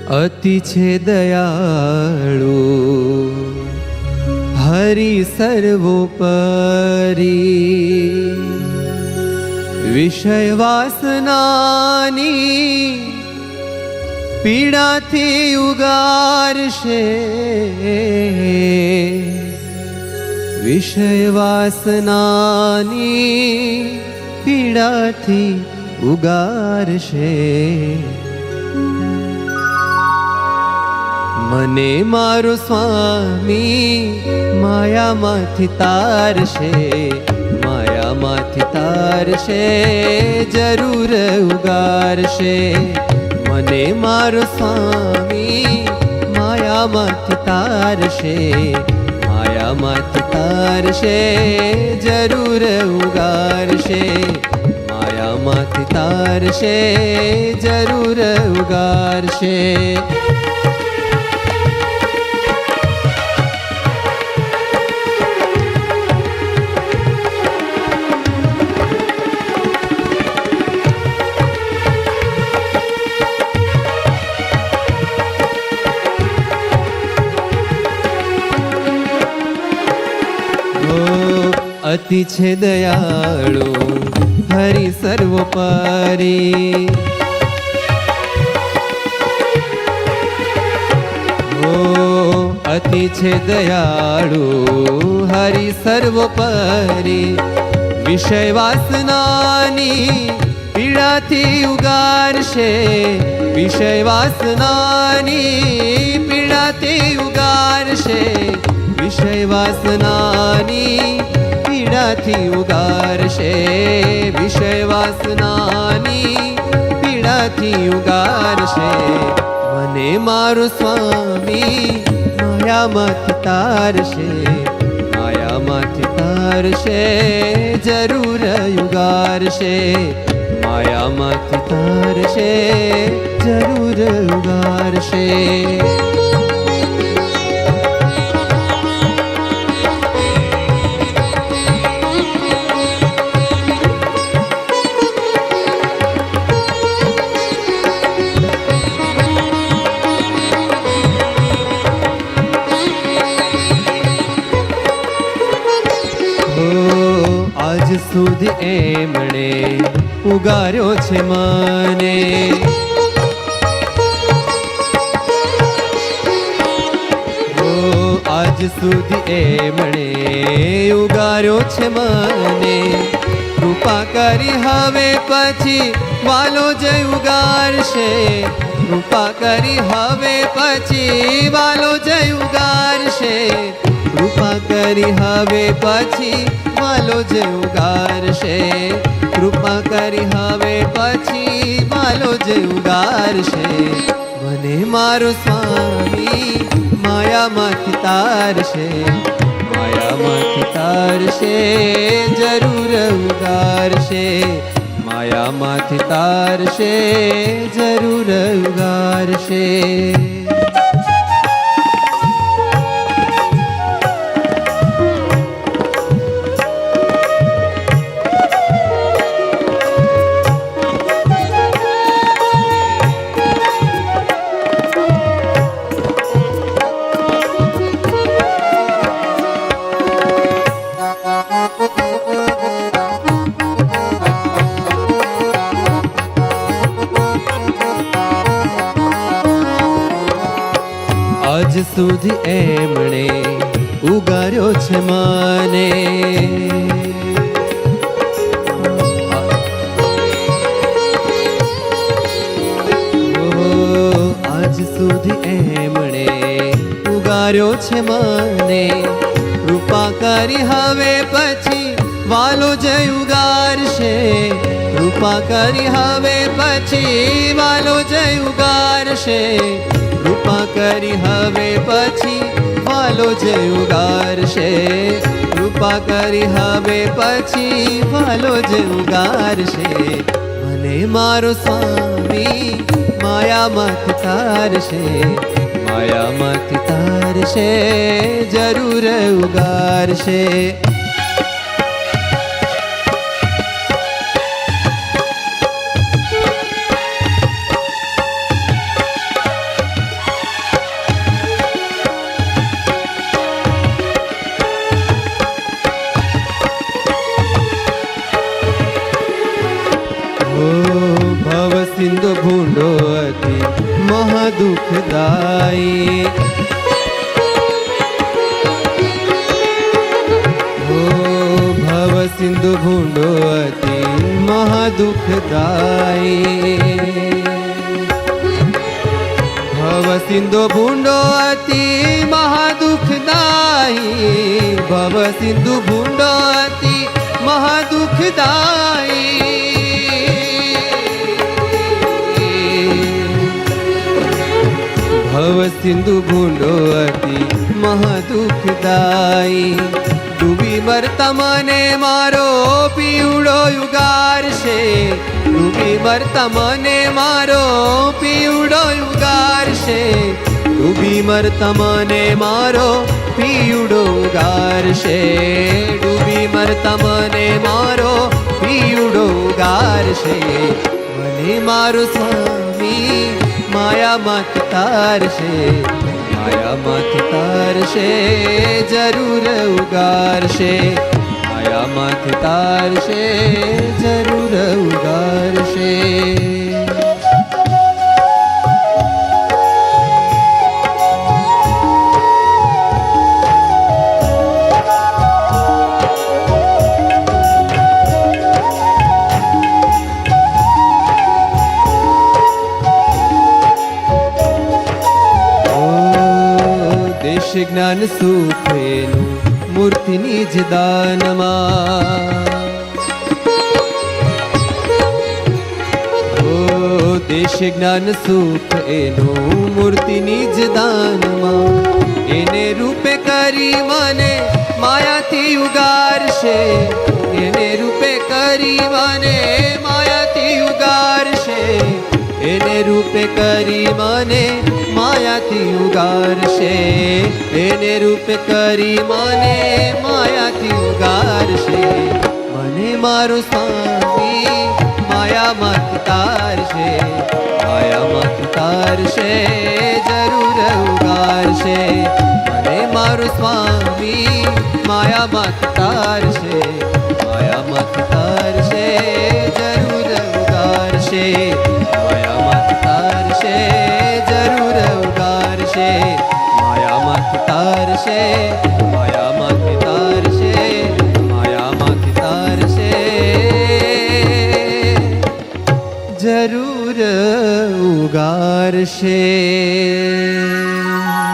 અતિ છે દયાળુ હરિ સર્વોપરી, વિષય વાસનાની પીડાથી ઉગારશે, વિષય વાસનાની પીડાથી ઉગારશે. મને મારો સ્વામી માયામાંથી તારશે, માયામાંથી તારશે, જરૂર ઉગારશે. મને મારો સ્વામી માયામાંથી તારશે, માયામાંથી તારશે, જરૂર ઉગારશે. માયામાંથી તારશે, જરૂર ઉગારશે. અતિ છે દયાળુ હરિ સર્વોપરી, અતિ છે દયાળુ હરિ સર્વોપરી, વિષય વાસનાની પીડાથી ઉગારશે, વિષય વાસનાની પીડાથી ઉગારશે, વિષય વાસનાની પીડાથી ઉગારશે, વિષય વાસનાની પીડાથી ઉગારશે. મને મારો સ્વામી માયામાંથી તારશે, માયામાંથી તારશે, જરૂર ઉગારશે. માયામાંથી તારશે, જરૂર ઉગારશે. આજ સુધી એમણે ઉગાર્યો છે મને, આજ સુધી એમણે ઉગાર્યો છે મને. કૃપા કરી હવે પછી વાલો જય ઉગારશે, કૃપા કરી હવે પછી વાલો જય ઉગારશે, કૃપા કરી હવે પછી વાલો જય ઉગારશે, કૃપા કરી હવે પછી વાલો જય ઉગારશે. મને મારો સ્વામી માયામાંથી તારશે, માયામાંથી તારશે, જરૂર ઉગારશે. માયામાંથી તારશે, જરૂર ઉગારશે. આજ સુધી એમણે ઉગાર્યો છે મને, આજ સુધી એમણે ઉગાર્યો છે મને. કૃપા કરી હવે પછી વાલો જય ઉગારશે, કૃપા કરી હવે પછી વાલો જય ઉગારશે, કૃપા કરી હવે પછી વાલો જય ઉગારશે, કૃપા કરી હવે પછી વાલો જય ઉગારશે. મને મારો સ્વામી માયામાંથી તારશે, માયામાંથી તારશે, જરૂર ઉગારશે. મહાદુઃખદાયી. ઓ ભવ સિંધુ ભૂંડો અતિ મહાદુઃખદાયી. ભવ સિંધુ ભૂંડો અતિ મહાદુઃખદાયી. ભવ સિંધુ ભૂંડો અતિ મહાદુઃખદાયી. ભવ સિંધુ ભૂંડો અતિ મહાદુઃખદાયી. ડૂબી મરતા મને મારો પીવડો ઉગારશે. ડૂબી મરતા મને મારો પીવડો ઉગારશે. ડૂબી મરતા મને મારો પીવડો ઉગારશે. ડૂબી મરતા મને મારો પીવડો ઉગારશે. મને મારો સ્વામી માયામાં તારશે. માયામાં તારશે જરૂર ઉગારશે. માયામાં તારશે જરૂર ઉગારશે. જ્ઞાન સુખ એનું મૂર્તિની જ દાનમાં. ઓ દેશ જ્ઞાન સુખ એનું મૂર્તિની જ દાનમાં. એને રૂપે કરી મને માયાથી ઉગારશે. એને રૂપે કરી મને માયાથી ઉગારશે. એને રૂપે કરી મને માયાથી ઉગારશે. એને રૂપે કરી મને માયાથી ઉગારશે. મને મારો સ્વામી માયામાંથી તારશે. માયામાંથી તારશે જરૂર ઉગારશે. મને મારો સ્વામી માયામાંથી તારશે. માયામાંથી તારશે જરૂર ઉગારશે. માયામાંથી તારશે જરૂર ઉગારશે. માયામાંથી તારશે. માયામાંથી તારશે. માયામાંથી તારશે જરૂર ઉગારશે.